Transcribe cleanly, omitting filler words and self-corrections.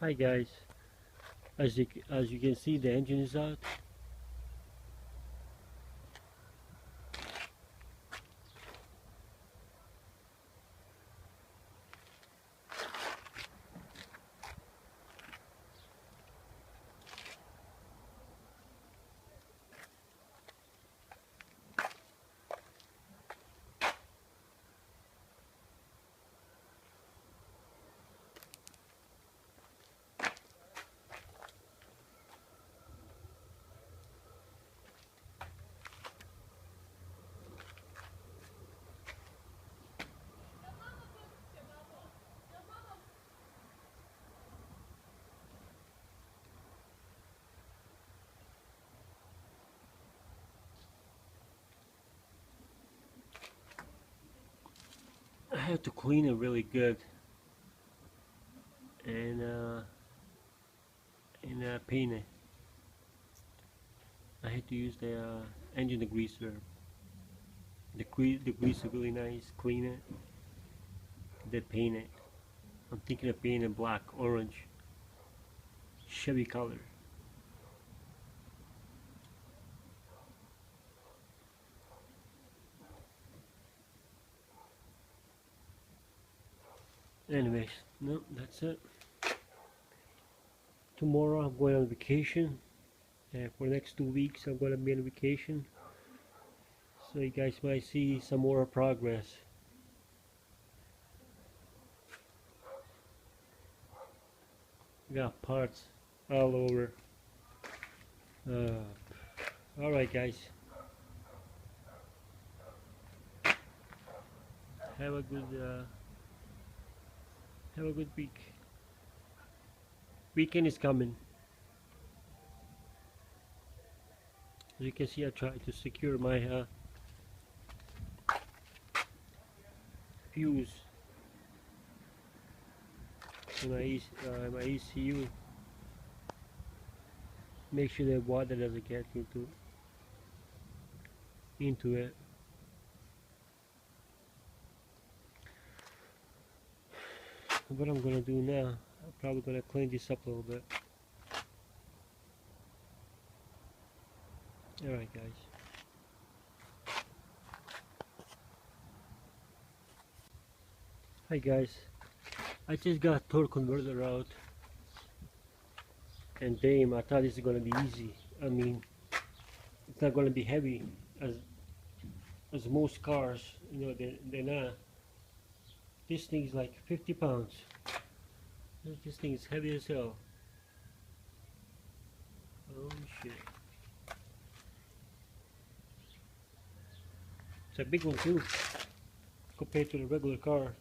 Hi guys, as you can see, the engine is out. I have to clean it really good and paint it. I had to use the engine degreaser. The grease is really nice. Clean it, then paint it. I'm thinking of painting it black, orange, Chevy color. Anyways, no, that's it. Tomorrow I'm going on vacation. For the next 2 weeks I'm going to be on vacation. So you guys might see some more progress. Got parts all over. Alright guys. Have a good week. Weekend is coming. As you can see, I tried to secure my fuse in my ECU. Make sure that water doesn't get into it. What I'm gonna do now, I'm probably gonna clean this up a little bit. Alright guys. Hi guys. I just got torque converter out. And damn, I thought this is gonna be easy. I mean, it's not gonna be heavy as most cars, you know, they're not. This thing is like 50 pounds. This thing is heavy as hell. Oh shit. It's a big one too, compared to the regular car.